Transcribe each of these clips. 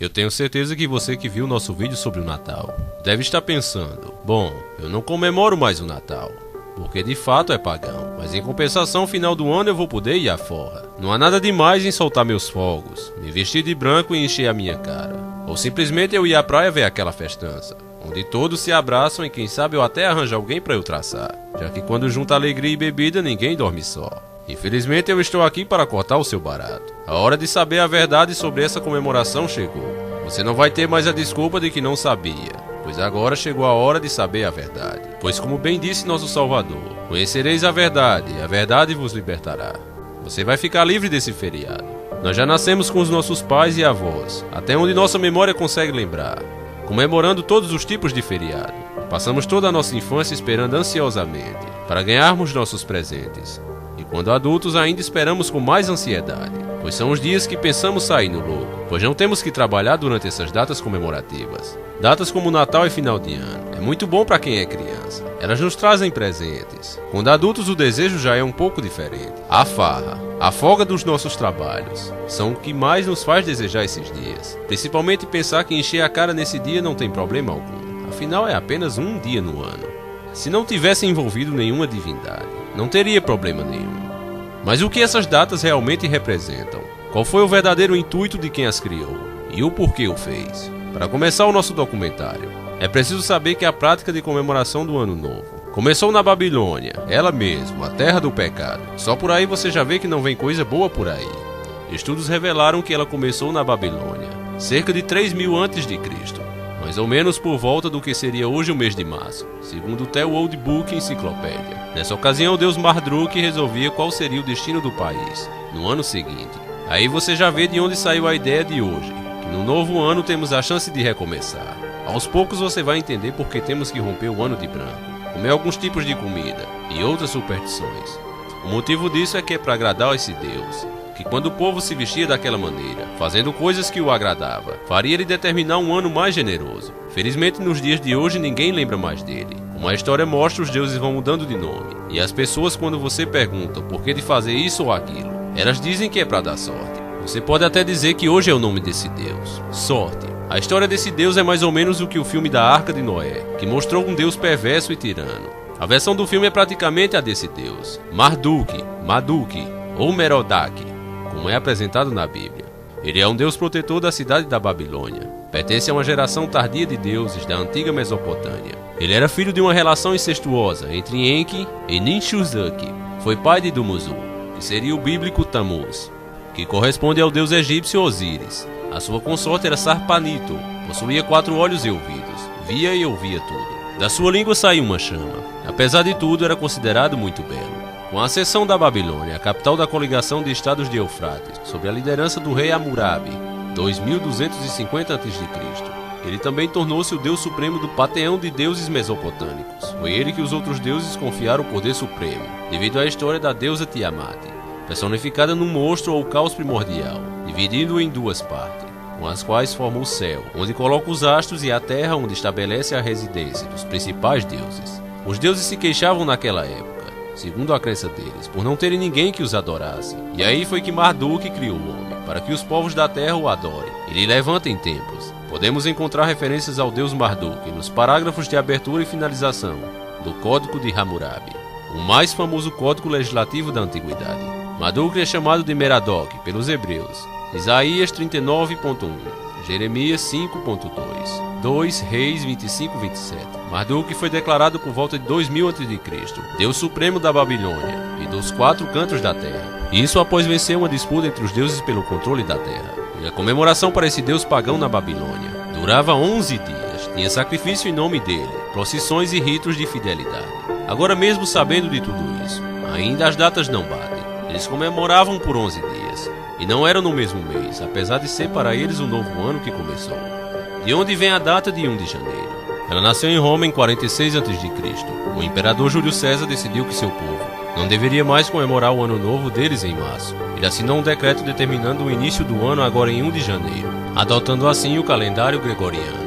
Eu tenho certeza que você que viu nosso vídeo sobre o Natal deve estar pensando: bom, eu não comemoro mais o Natal, porque de fato é pagão, mas em compensação, final do ano eu vou poder ir à forra. Não há nada demais em soltar meus fogos, me vestir de branco e encher a minha cara. Ou simplesmente eu ir à praia ver aquela festança, onde todos se abraçam e quem sabe eu até arranjo alguém para eu traçar, já que quando junta alegria e bebida ninguém dorme só. Infelizmente eu estou aqui para cortar o seu barato. A hora de saber a verdade sobre essa comemoração chegou. Você não vai ter mais a desculpa de que não sabia, pois agora chegou a hora de saber a verdade. Pois como bem disse nosso Salvador, conhecereis a verdade e a verdade vos libertará. Você vai ficar livre desse feriado. Nós já nascemos com os nossos pais e avós, até onde nossa memória consegue lembrar, comemorando todos os tipos de feriado. Passamos toda a nossa infância esperando ansiosamente para ganharmos nossos presentes. E quando adultos ainda esperamos com mais ansiedade, pois são os dias que pensamos sair no louco, pois não temos que trabalhar durante essas datas comemorativas. Datas como Natal e final de ano é muito bom para quem é criança. Elas nos trazem presentes. Quando adultos o desejo já é um pouco diferente. A farra, a folga dos nossos trabalhos, são o que mais nos faz desejar esses dias. Principalmente pensar que encher a cara nesse dia não tem problema algum. Afinal é apenas um dia no ano. Se não tivesse envolvido nenhuma divindade, não teria problema nenhum. Mas o que essas datas realmente representam? Qual foi o verdadeiro intuito de quem as criou? E o porquê o fez? Para começar o nosso documentário, é preciso saber que a prática de comemoração do Ano Novo começou na Babilônia, ela mesma, a terra do pecado. Só por aí você já vê que não vem coisa boa por aí. Estudos revelaram que ela começou na Babilônia, cerca de 3.000 a.C., mais ou menos por volta do que seria hoje o mês de março, segundo o The Old Book Enciclopédia. Nessa ocasião, o deus Marduk resolvia qual seria o destino do país no ano seguinte. Aí você já vê de onde saiu a ideia de hoje, que no novo ano temos a chance de recomeçar. Aos poucos você vai entender por que temos que romper o ano de branco, comer alguns tipos de comida e outras superstições. O motivo disso é que é para agradar a esse deus, que quando o povo se vestia daquela maneira, fazendo coisas que o agradava, faria ele determinar um ano mais generoso. Felizmente nos dias de hoje ninguém lembra mais dele. Como a história mostra, os deuses vão mudando de nome, e as pessoas, quando você pergunta o porquê de fazer isso ou aquilo, elas dizem que é para dar sorte. Você pode até dizer que hoje é o nome desse deus, sorte. A história desse deus é mais ou menos o que o filme da Arca de Noé, que mostrou um deus perverso e tirano. A versão do filme é praticamente a desse deus, Marduk ou Merodach, como é apresentado na Bíblia. Ele é um deus protetor da cidade da Babilônia. Pertence a uma geração tardia de deuses da antiga Mesopotâmia. Ele era filho de uma relação incestuosa entre Enki e Ninshuzaki. Foi pai de Dumuzi, que seria o bíblico Tammuz, que corresponde ao deus egípcio Osíris. A sua consorte era Sarpanito, possuía 4 olhos e ouvidos, via e ouvia tudo. Da sua língua saía uma chama. Apesar de tudo, era considerado muito belo. Com a ascensão da Babilônia, a capital da coligação de estados de Eufrates, sob a liderança do rei Hammurabi, 2250 a.C., ele também tornou-se o deus supremo do panteão de deuses mesopotâmicos. Foi ele que os outros deuses confiaram o poder supremo, devido à história da deusa Tiamat, personificada num monstro ou caos primordial, dividindo-o em 2 partes, com as quais forma o céu, onde coloca os astros, e a terra, onde estabelece a residência dos principais deuses. Os deuses se queixavam naquela época, segundo a crença deles, por não terem ninguém que os adorasse. E aí foi que Marduk criou o homem, para que os povos da terra o adorem. Ele levanta em templos. Podemos encontrar referências ao deus Marduk nos parágrafos de abertura e finalização do Código de Hammurabi, o mais famoso código legislativo da antiguidade. Marduk é chamado de Merodach pelos hebreus. Isaías 39.1, Jeremias 5.2, 2 Reis 25:27. Marduk foi declarado por volta de 2000 a.C., deus supremo da Babilônia e dos 4 cantos da terra. Isso após vencer uma disputa entre os deuses pelo controle da terra. E a comemoração para esse deus pagão na Babilônia durava 11 dias, tinha sacrifício em nome dele, procissões e ritos de fidelidade. Agora, mesmo sabendo de tudo isso, ainda as datas não batem. Eles comemoravam por 11 dias, e não eram no mesmo mês, apesar de ser para eles o novo ano que começou. De onde vem a data de 1 de janeiro? Ela nasceu em Roma em 46 a.C. O imperador Júlio César decidiu que seu povo não deveria mais comemorar o ano novo deles em março. Ele assinou um decreto determinando o início do ano agora em 1 de janeiro, adotando assim o calendário gregoriano.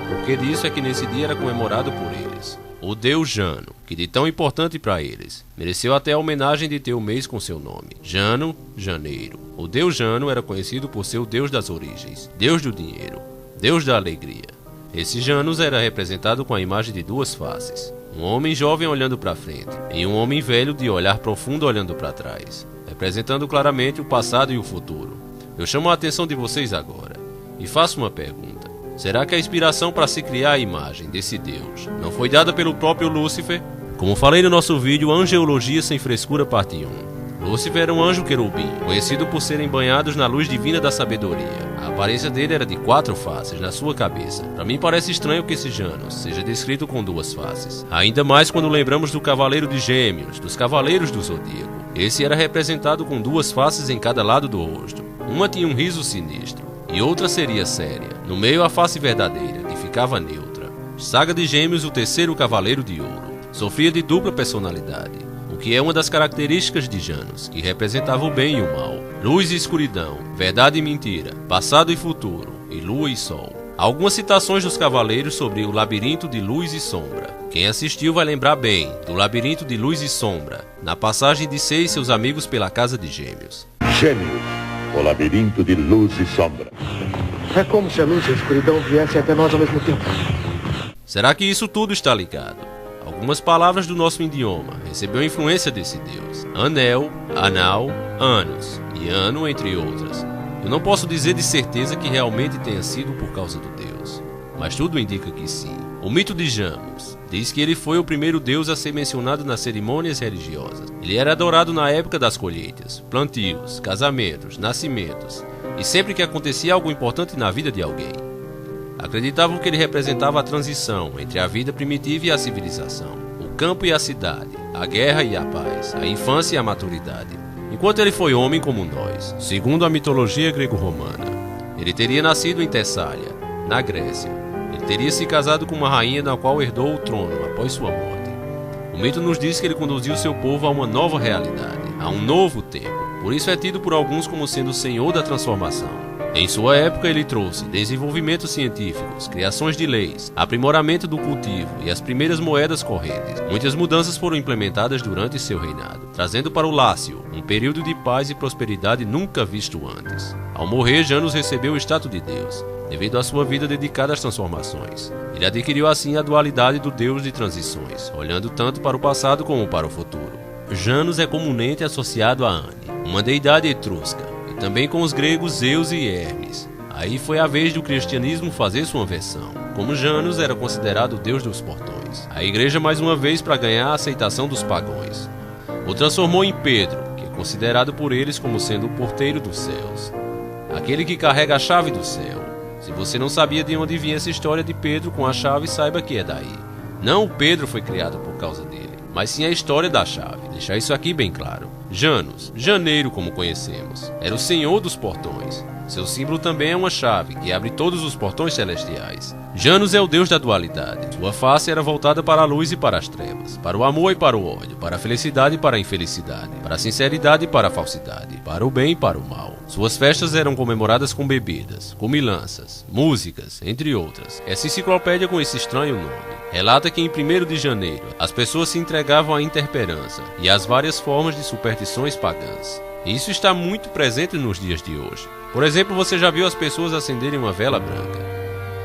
O porquê disso é que nesse dia era comemorado por eles o deus Jano, que de tão importante para eles, mereceu até a homenagem de ter o mês com seu nome, Jano, janeiro. O deus Jano era conhecido por ser o deus das origens, deus do dinheiro, deus da alegria. Esse Janus era representado com a imagem de duas faces, um homem jovem olhando para frente e um homem velho de olhar profundo olhando para trás, representando claramente o passado e o futuro. Eu chamo a atenção de vocês agora e faço uma pergunta. Será que a inspiração para se criar a imagem desse Deus não foi dada pelo próprio Lúcifer? Como falei no nosso vídeo Angeologia Sem Frescura Parte 1, Lúcifer era um anjo querubim, conhecido por serem banhados na luz divina da sabedoria. A aparência dele era de 4 faces na sua cabeça. Para mim parece estranho que esse Janus seja descrito com 2 faces. Ainda mais quando lembramos do Cavaleiro de Gêmeos, dos Cavaleiros do Zodíaco. Esse era representado com 2 faces em cada lado do rosto. Uma tinha um riso sinistro e outra seria séria. No meio a face verdadeira, que ficava neutra. Saga de Gêmeos, o terceiro Cavaleiro de Ouro. Sofria de dupla personalidade, o que é uma das características de Janus, que representava o bem e o mal, luz e escuridão, verdade e mentira, passado e futuro, e lua e sol. Algumas citações dos cavaleiros sobre o labirinto de luz e sombra. Quem assistiu vai lembrar bem do labirinto de luz e sombra, na passagem de Sei e seus amigos pela casa de Gêmeos. Gêmeos, o labirinto de luz e sombra. É como se a luz e a escuridão viessem até nós ao mesmo tempo. Será que isso tudo está ligado? Algumas palavras do nosso idioma recebeu a influência desse deus. Anel, anal, anos e ano, entre outras. Eu não posso dizer de certeza que realmente tenha sido por causa do deus, mas tudo indica que sim. O mito de Janus diz que ele foi o primeiro deus a ser mencionado nas cerimônias religiosas. Ele era adorado na época das colheitas, plantios, casamentos, nascimentos e sempre que acontecia algo importante na vida de alguém. Acreditavam que ele representava a transição entre a vida primitiva e a civilização, o campo e a cidade, a guerra e a paz, a infância e a maturidade. Enquanto ele foi homem como nós, segundo a mitologia grego-romana, ele teria nascido em Tessália, na Grécia. Ele teria se casado com uma rainha na qual herdou o trono após sua morte. O mito nos diz que ele conduziu seu povo a uma nova realidade, a um novo tempo. Por isso é tido por alguns como sendo o senhor da transformação. Em sua época ele trouxe desenvolvimentos científicos, criações de leis, aprimoramento do cultivo e as primeiras moedas correntes. Muitas mudanças foram implementadas durante seu reinado, trazendo para o Lácio um período de paz e prosperidade nunca visto antes. Ao morrer, Janus recebeu o status de Deus, devido à sua vida dedicada às transformações. Ele adquiriu assim a dualidade do Deus de transições, olhando tanto para o passado como para o futuro. Janus é comumente associado a Ane, uma deidade etrusca, também com os gregos Zeus e Hermes. Aí foi a vez do cristianismo fazer sua versão. Como Janus era considerado o deus dos portões, a igreja mais uma vez para ganhar a aceitação dos pagãos o transformou em Pedro, que é considerado por eles como sendo o porteiro dos céus, aquele que carrega a chave do céu. Se você não sabia de onde vinha essa história de Pedro com a chave, saiba que é daí. Não o Pedro foi criado por causa dele, mas sim a história da chave. Deixar isso aqui bem claro. Janus, janeiro como conhecemos, era o senhor dos portões. Seu símbolo também é uma chave que abre todos os portões celestiais. Janus é o deus da dualidade. Sua face era voltada para a luz e para as trevas, para o amor e para o ódio, para a felicidade e para a infelicidade, para a sinceridade e para a falsidade, para o bem e para o mal. Suas festas eram comemoradas com bebidas, comilanças, músicas, entre outras. Essa enciclopédia com esse estranho nome relata que em 1º de janeiro as pessoas se entregavam à interperança e às várias formas de superstições pagãs. Isso está muito presente nos dias de hoje. Por exemplo, você já viu as pessoas acenderem uma vela branca?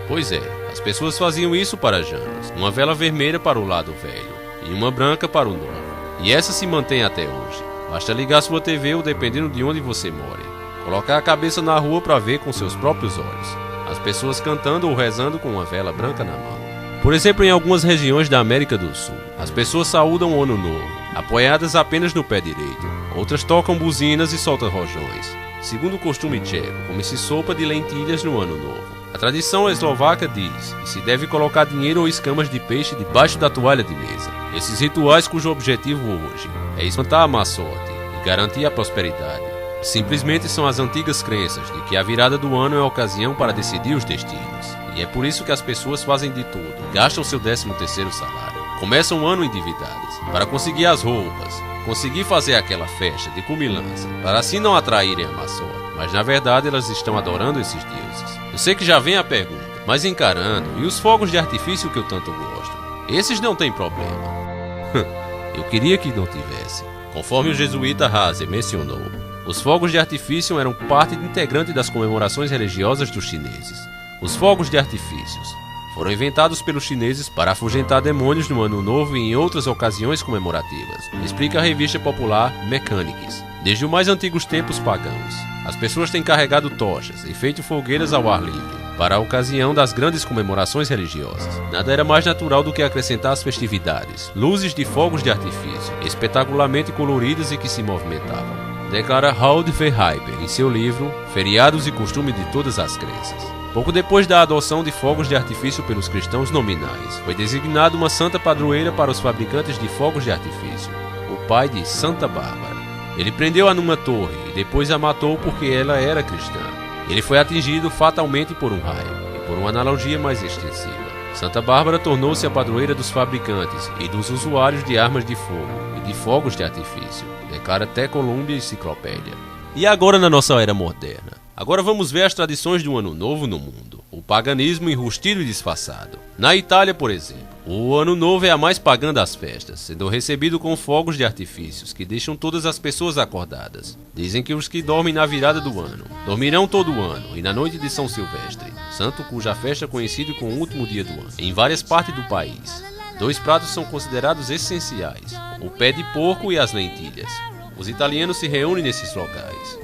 Pois é, as pessoas faziam isso para Janus, uma vela vermelha para o lado velho e uma branca para o novo. E essa se mantém até hoje. Basta ligar sua TV ou dependendo de onde você mora, colocar a cabeça na rua para ver com seus próprios olhos as pessoas cantando ou rezando com uma vela branca na mão. Por exemplo, em algumas regiões da América do Sul, as pessoas saúdam o Ano Novo, apoiadas apenas no pé direito. Outras tocam buzinas e soltam rojões. Segundo o costume tcheco, come-se sopa de lentilhas no Ano Novo. A tradição eslovaca diz que se deve colocar dinheiro ou escamas de peixe debaixo da toalha de mesa. Esses rituais cujo objetivo hoje é espantar a má sorte e garantir a prosperidade, simplesmente são as antigas crenças de que a virada do ano é a ocasião para decidir os destinos. E é por isso que as pessoas fazem de tudo, gastam seu 13º salário, começam o ano endividadas, para conseguir as roupas, conseguir fazer aquela festa de comilança, para assim não atraírem a má sorte. Mas na verdade elas estão adorando esses deuses. Eu sei que já vem a pergunta, mas encarando, e os fogos de artifício que eu tanto gosto? Esses não tem problema. Eu queria que não tivesse. Conforme o jesuíta Haase mencionou, os fogos de artifício eram parte integrante das comemorações religiosas dos chineses. Os fogos de artifícios foram inventados pelos chineses para afugentar demônios no Ano Novo e em outras ocasiões comemorativas, explica a revista popular Mechanics. Desde os mais antigos tempos pagãos, as pessoas têm carregado tochas e feito fogueiras ao ar livre para a ocasião das grandes comemorações religiosas. Nada era mais natural do que acrescentar às festividades luzes de fogos de artifício, espetacularmente coloridas e que se movimentavam, declara Harold Verheiber em seu livro Feriados e Costume de Todas as Crenças. Pouco depois da adoção de fogos de artifício pelos cristãos nominais, foi designada uma santa padroeira para os fabricantes de fogos de artifício, o pai de Santa Bárbara. Ele prendeu-a numa torre e depois a matou porque ela era cristã. Ele foi atingido fatalmente por um raio, e por uma analogia mais extensiva, Santa Bárbara tornou-se a padroeira dos fabricantes e dos usuários de armas de fogo e de fogos de artifício, declara até Columbia Enciclopédia. E agora na nossa era moderna? Agora vamos ver as tradições do Ano Novo no mundo. O paganismo enrustido e disfarçado. Na Itália, por exemplo, o Ano Novo é a mais pagã das festas, sendo recebido com fogos de artifícios que deixam todas as pessoas acordadas. Dizem que os que dormem na virada do ano dormirão todo o ano e na noite de São Silvestre, santo cuja festa é conhecida como o último dia do ano. Em várias partes do país, 2 pratos são considerados essenciais: o pé de porco e as lentilhas. Os italianos se reúnem nesses locais.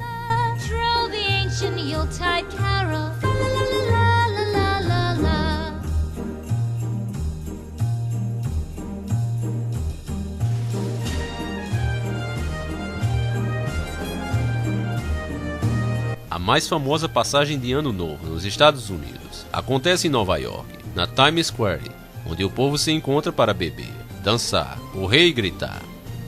A mais famosa passagem de Ano Novo nos Estados Unidos acontece em Nova York, na Times Square, onde o povo se encontra para beber, dançar, correr e gritar.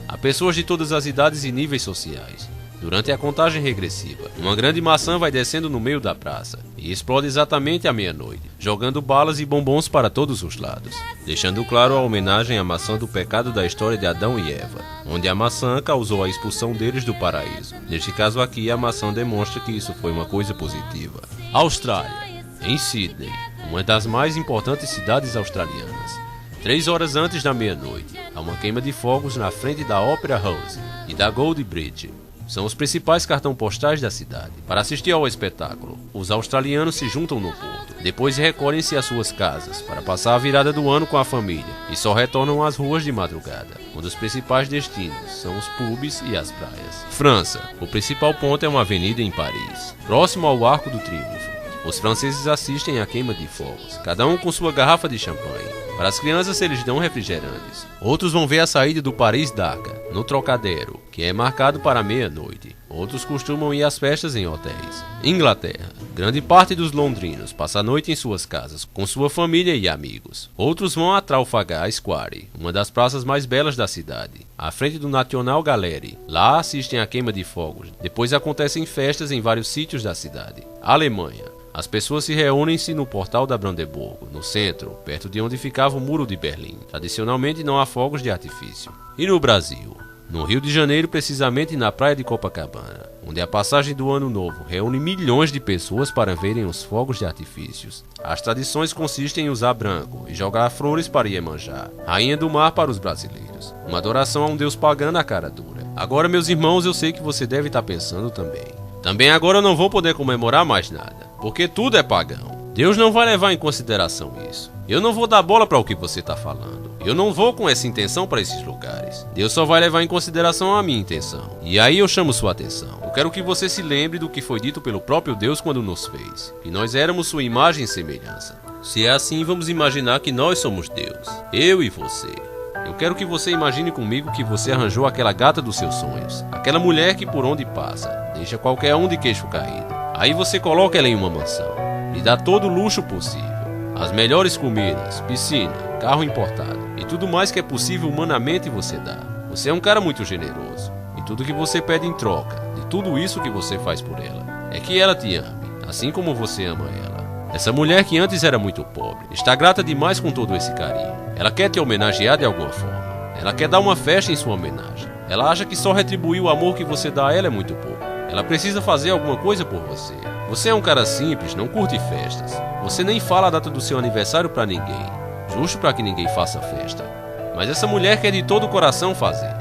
Há pessoas de todas as idades e níveis sociais. Durante a contagem regressiva, uma grande maçã vai descendo no meio da praça e explode exatamente à meia-noite, jogando balas e bombons para todos os lados, deixando claro a homenagem à maçã do pecado da história de Adão e Eva, onde a maçã causou a expulsão deles do paraíso. Neste caso aqui, a maçã demonstra que isso foi uma coisa positiva. Austrália, em Sydney, uma das mais importantes cidades australianas. 3 horas antes da meia-noite, há uma queima de fogos na frente da Opera House e da Gold Bridge. São os principais cartões postais da cidade. Para assistir ao espetáculo, os australianos se juntam no porto. Depois recolhem-se às suas casas para passar a virada do ano com a família e só retornam às ruas de madrugada, onde os principais destinos são os pubs e as praias. França. O principal ponto é uma avenida em Paris, próximo ao Arco do Triunfo. Os franceses assistem à queima de fogos, cada um com sua garrafa de champanhe. Para as crianças eles dão refrigerantes. Outros vão ver a saída do Paris-Dakar, no Trocadero, que é marcado para meia-noite. Outros costumam ir às festas em hotéis. Inglaterra. Grande parte dos londrinos passa a noite em suas casas, com sua família e amigos. Outros vão a Trafalgar Square, uma das praças mais belas da cidade, à frente do National Gallery. Lá assistem à queima de fogos. Depois acontecem festas em vários sítios da cidade. Alemanha. As pessoas se reúnem-se no Portal da Brandeburgo, no centro, perto de onde ficava o Muro de Berlim. Tradicionalmente não há fogos de artifício. E no Brasil? No Rio de Janeiro, precisamente na praia de Copacabana, onde a passagem do Ano Novo reúne milhões de pessoas para verem os fogos de artifícios. As tradições consistem em usar branco e jogar flores para Iemanjá, rainha do mar para os brasileiros. Uma adoração a um deus pagão na cara dura. Agora, meus irmãos, eu sei que você deve estar pensando também. Também agora eu não vou poder comemorar mais nada, porque tudo é pagão. Deus não vai levar em consideração isso. Eu não vou dar bola para o que você está falando. Eu não vou com essa intenção para esses lugares. Deus só vai levar em consideração a minha intenção. E aí eu chamo sua atenção. Eu quero que você se lembre do que foi dito pelo próprio Deus quando nos fez, que nós éramos sua imagem e semelhança. Se é assim, vamos imaginar que nós somos Deus, eu e você. Eu quero que você imagine comigo que você arranjou aquela gata dos seus sonhos, aquela mulher que por onde passa, deixa qualquer um de queixo caído. Aí você coloca ela em uma mansão, lhe dá todo o luxo possível, as melhores comidas, piscina, carro importado e tudo mais que é possível humanamente você dá. Você é um cara muito generoso e tudo que você pede em troca de tudo isso que você faz por ela é que ela te ame, assim como você ama ela. Essa mulher que antes era muito pobre está grata demais com todo esse carinho. Ela quer te homenagear de alguma forma. Ela quer dar uma festa em sua homenagem. Ela acha que só retribuir o amor que você dá a ela é muito pouco. Ela precisa fazer alguma coisa por você. Você é um cara simples, não curte festas. Você nem fala a data do seu aniversário pra ninguém. justo para que ninguém faça festa. Mas essa mulher quer de todo o coração fazer.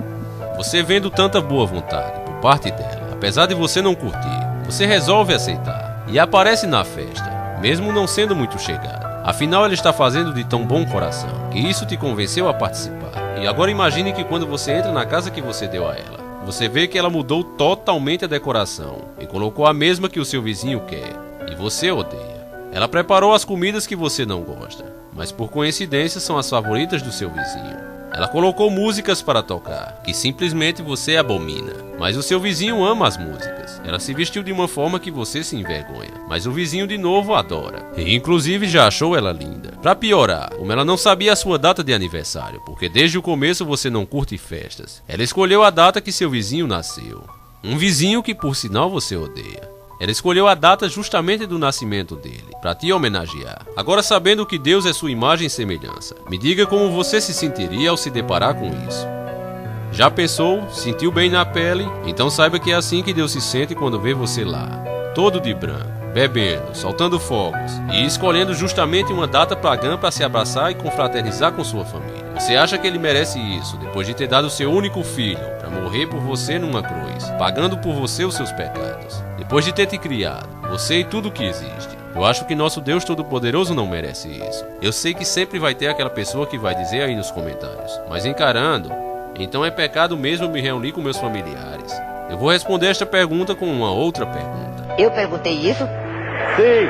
Você vendo tanta boa vontade por parte dela, apesar de você não curtir, você resolve aceitar e aparece na festa, mesmo não sendo muito chegado. Afinal, ela está fazendo de tão bom coração que isso te convenceu a participar. E agora imagine que quando você entra na casa que você deu a ela, você vê que ela mudou totalmente a decoração e colocou a mesma que o seu vizinho quer e você odeia. Ela preparou as comidas que você não gosta, mas por coincidência são as favoritas do seu vizinho. Ela colocou músicas para tocar, que simplesmente você abomina, mas o seu vizinho ama as músicas. Ela se vestiu de uma forma que você se envergonha, mas o vizinho de novo adora. E inclusive já achou ela linda. Pra piorar, como ela não sabia a sua data de aniversário, porque desde o começo você não curte festas, ela escolheu a data que seu vizinho nasceu. Um vizinho que por sinal você odeia. Ela escolheu a data justamente do nascimento dele, para te homenagear. Agora, sabendo que Deus é sua imagem e semelhança, me diga como você se sentiria ao se deparar com isso. Já pensou? Sentiu bem na pele? Então saiba que é assim que Deus se sente quando vê você lá, todo de branco, bebendo, soltando fogos e escolhendo justamente uma data pagã para se abraçar e confraternizar com sua família. Você acha que ele merece isso depois de ter dado seu único filho para morrer por você numa cruz, pagando por você os seus pecados? Depois de ter te criado, você e tudo que existe. Eu acho que nosso Deus Todo-Poderoso não merece isso. Eu sei que sempre vai ter aquela pessoa que vai dizer aí nos comentários, mas encarando, então é pecado mesmo me reunir com meus familiares. Eu vou responder esta pergunta com uma outra pergunta. Eu perguntei isso? Sim.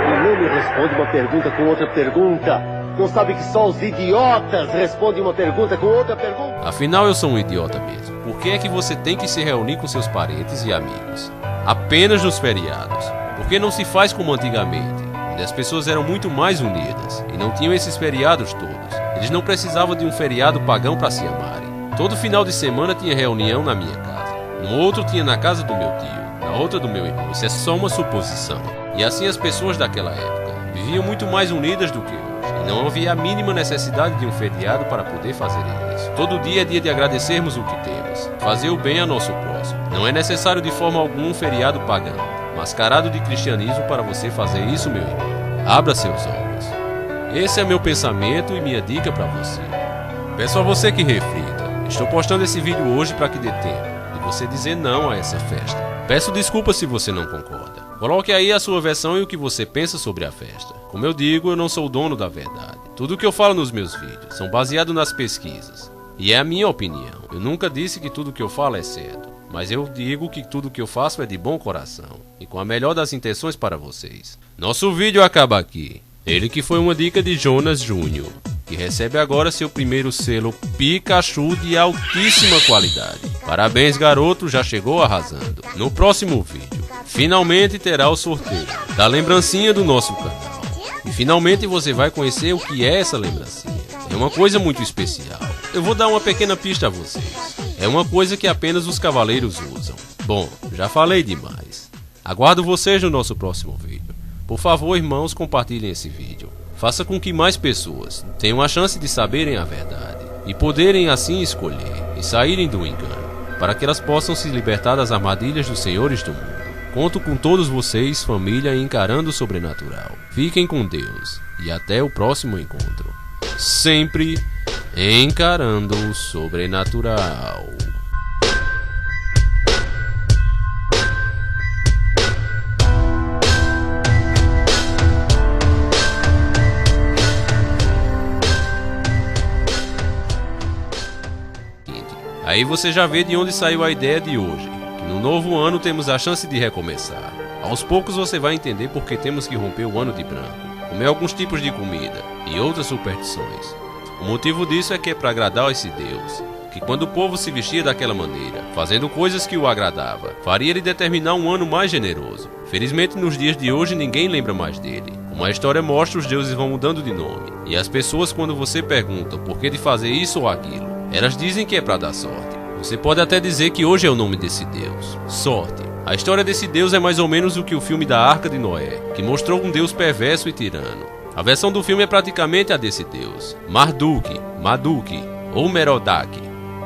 E não me responde uma pergunta com outra pergunta. Não sabe que só os idiotas respondem uma pergunta com outra pergunta? Afinal, eu sou um idiota mesmo. Por que é que você tem que se reunir com seus parentes e amigos apenas nos feriados? Por que não se faz como antigamente, onde as pessoas eram muito mais unidas e não tinham esses feriados todos? Eles não precisavam de um feriado pagão para se amarem. Todo final de semana tinha reunião na minha casa. No outro tinha na casa do meu tio, na outra do meu irmão. Isso é só uma suposição. E assim as pessoas daquela época viviam muito mais unidas do que hoje. E não havia a mínima necessidade de um feriado para poder fazer isso. Todo dia é dia de agradecermos o que temos, fazer o bem a nosso próximo. Não é necessário de forma alguma um feriado pagão, mascarado de cristianismo para você fazer isso, meu irmão. Abra seus olhos. Esse é meu pensamento e minha dica para você. Peço a você que reflita. Estou postando esse vídeo hoje para que dê tempo de você dizer não a essa festa. Peço desculpas se você não concorda. Coloque aí a sua versão e o que você pensa sobre a festa. Como eu digo, eu não sou o dono da verdade. Tudo o que eu falo nos meus vídeos são baseados nas pesquisas. E é a minha opinião. Eu nunca disse que tudo que eu falo é certo. Mas eu digo que tudo que eu faço é de bom coração e com a melhor das intenções para vocês. Nosso vídeo acaba aqui. Ele que foi uma dica de Jonas Júnior, que recebe agora seu primeiro selo Pikachu de altíssima qualidade. Parabéns, garoto, já chegou arrasando. No próximo vídeo, finalmente terá o sorteio da lembrancinha do nosso canal. E finalmente você vai conhecer o que é essa lembrancinha. É uma coisa muito especial. Eu vou dar uma pequena pista a vocês. É uma coisa que apenas os cavaleiros usam. Bom, já falei demais. Aguardo vocês no nosso próximo vídeo. Por favor, irmãos, compartilhem esse vídeo. Faça com que mais pessoas tenham a chance de saberem a verdade e poderem assim escolher e saírem do engano, para que elas possam se libertar das armadilhas dos senhores do mundo. Conto com todos vocês, família, encarando o sobrenatural. Fiquem com Deus e até o próximo encontro. Sempre encarando o sobrenatural. Aí você já vê de onde saiu a ideia de hoje, que no novo ano temos a chance de recomeçar. Aos poucos você vai entender por que temos que romper o ano de branco, comer alguns tipos de comida e outras superstições. O motivo disso é que é para agradar a esse Deus, que quando o povo se vestia daquela maneira, fazendo coisas que o agradava, faria ele determinar um ano mais generoso. Felizmente nos dias de hoje ninguém lembra mais dele. Como a história mostra, os deuses vão mudando de nome, e as pessoas, quando você pergunta por que de fazer isso ou aquilo, elas dizem que é para dar sorte. Você pode até dizer que hoje é o nome desse Deus, sorte. A história desse Deus é mais ou menos o que o filme da Arca de Noé, que mostrou um Deus perverso e tirano. A versão do filme é praticamente a desse Deus, Marduk ou Merodach,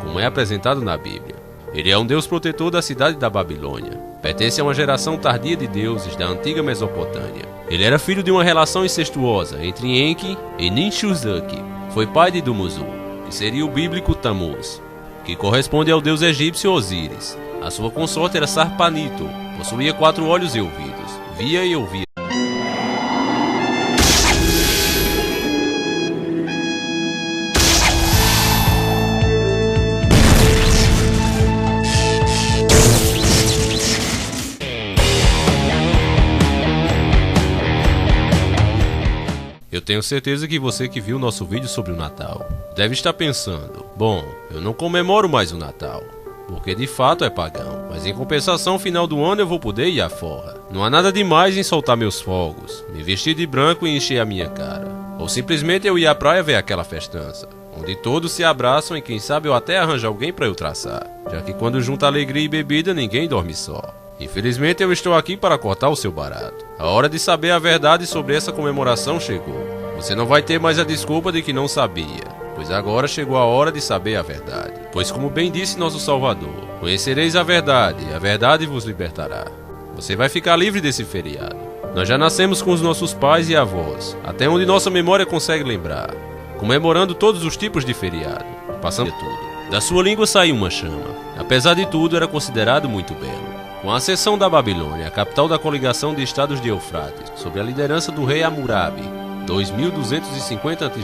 como é apresentado na Bíblia. Ele é um deus protetor da cidade da Babilônia. Pertence a uma geração tardia de deuses da antiga Mesopotâmia. Ele era filho de uma relação incestuosa entre Enki e Ninshuzaki. Foi pai de Dumuzul, que seria o bíblico Tammuz, que corresponde ao deus egípcio Osíris. A sua consorte era Sarpanito, possuía 4 olhos e ouvidos, via e ouvia. Eu tenho certeza que você que viu nosso vídeo sobre o Natal deve estar pensando: bom, eu não comemoro mais o Natal, porque de fato é pagão, mas em compensação, final do ano eu vou poder ir à forra. Não há nada demais em soltar meus fogos, me vestir de branco e encher a minha cara. Ou simplesmente eu ir à praia ver aquela festança, onde todos se abraçam e quem sabe eu até arranjo alguém para eu traçar, já que quando junta alegria e bebida ninguém dorme só. Infelizmente eu estou aqui para cortar o seu barato. A hora de saber a verdade sobre essa comemoração chegou. Você não vai ter mais a desculpa de que não sabia, pois agora chegou a hora de saber a verdade. Pois como bem disse nosso Salvador, conhecereis a verdade e a verdade vos libertará. Você vai ficar livre desse feriado. Nós já nascemos com os nossos pais e avós, até onde nossa memória consegue lembrar, comemorando todos os tipos de feriado, passando de tudo. Da sua língua saiu uma chama. Apesar de tudo, era considerado muito belo. Com a ascensão da Babilônia, a capital da coligação de estados de Eufrates, sob a liderança do rei Hammurabi, 2250 a.C.,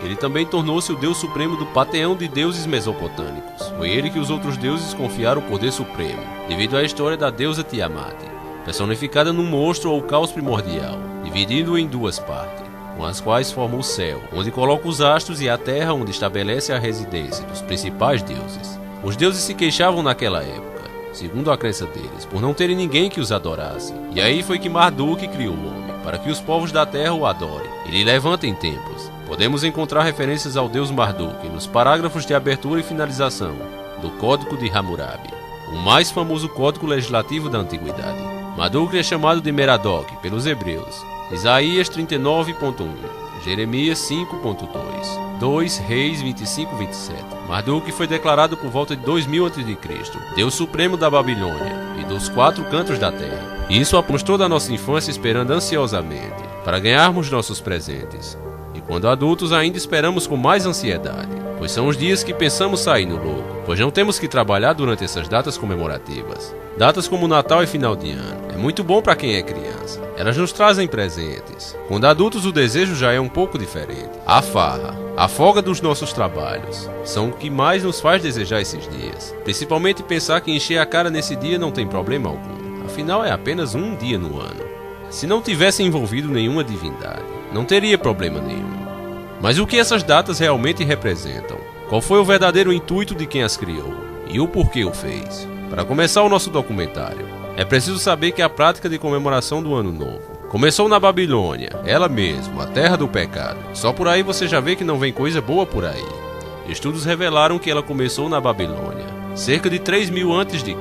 ele também tornou-se o deus supremo do panteão de deuses mesopotâmicos. Foi ele que os outros deuses confiaram o poder supremo, devido à história da deusa Tiamat, personificada num monstro ou caos primordial, dividido em 2 partes, com as quais forma o céu, onde coloca os astros, e a terra, onde estabelece a residência dos principais deuses. Os deuses se queixavam naquela época, segundo a crença deles, por não terem ninguém que os adorasse. E aí foi que Marduk criou o homem, para que os povos da terra o adorem e lhe levantem templos. Podemos encontrar referências ao deus Marduk nos parágrafos de abertura e finalização do Código de Hammurabi, o mais famoso código legislativo da antiguidade. Marduk é chamado de Merodach pelos hebreus. Isaías 39.1, Jeremias 5.2, 2 Reis 25:27. Marduk foi declarado por volta de 2000 a.C., Deus Supremo da Babilônia e dos 4 cantos da terra. Isso após toda a nossa infância esperando ansiosamente para ganharmos nossos presentes. E quando adultos ainda esperamos com mais ansiedade, pois são os dias que pensamos sair no lucro, pois não temos que trabalhar durante essas datas comemorativas. Datas como Natal e final de ano é muito bom para quem é criança. Elas nos trazem presentes. Quando adultos o desejo já é um pouco diferente. A farra, a folga dos nossos trabalhos, são o que mais nos faz desejar esses dias. Principalmente pensar que encher a cara nesse dia não tem problema algum. Afinal é apenas um dia no ano. Se não tivesse envolvido nenhuma divindade, não teria problema nenhum. Mas o que essas datas realmente representam? Qual foi o verdadeiro intuito de quem as criou? E o porquê o fez? Para começar o nosso documentário, é preciso saber que a prática de comemoração do Ano Novo começou na Babilônia, ela mesma, a terra do pecado. Só por aí você já vê que não vem coisa boa por aí. Estudos revelaram que ela começou na Babilônia, cerca de 3000 a.C.,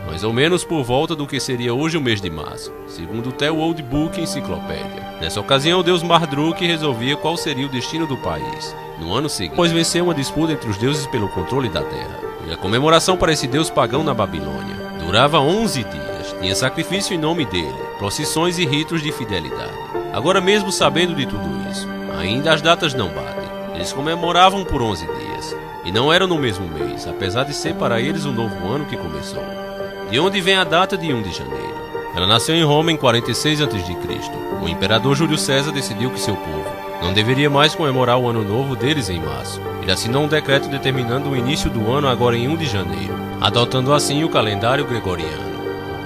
mais ou menos por volta do que seria hoje o mês de março, segundo o The Old Book Enciclopédia. Nessa ocasião, o deus Marduk resolvia qual seria o destino do país no ano seguinte, após vencer uma disputa entre os deuses pelo controle da terra. E a comemoração para esse deus pagão na Babilônia durava 11 dias, tinha sacrifício em nome dele, procissões e ritos de fidelidade. Agora, mesmo sabendo de tudo isso, ainda as datas não batem. Eles comemoravam por 11 dias, e não eram no mesmo mês, apesar de ser para eles o novo ano que começou. De onde vem a data de 1 de janeiro? Ela nasceu em Roma em 46 a.C. O imperador Júlio César decidiu que seu povo não deveria mais comemorar o ano novo deles em março. Ele assinou um decreto determinando o início do ano agora em 1 de janeiro, adotando assim o calendário gregoriano.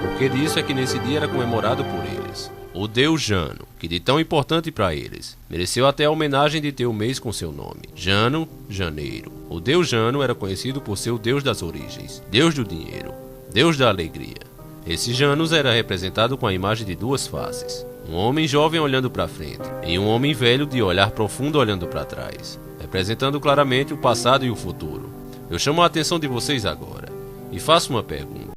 O porquê disso é que nesse dia era comemorado por eles o deus Jano, que de tão importante para eles, mereceu até a homenagem de ter o mês com seu nome, Jano, janeiro. O deus Jano era conhecido por ser o deus das origens, deus do dinheiro, deus da alegria. Esse Janus era representado com a imagem de 2 faces, um homem jovem olhando para frente e um homem velho de olhar profundo olhando para trás, representando claramente o passado e o futuro. Eu chamo a atenção de vocês agora e faço uma pergunta.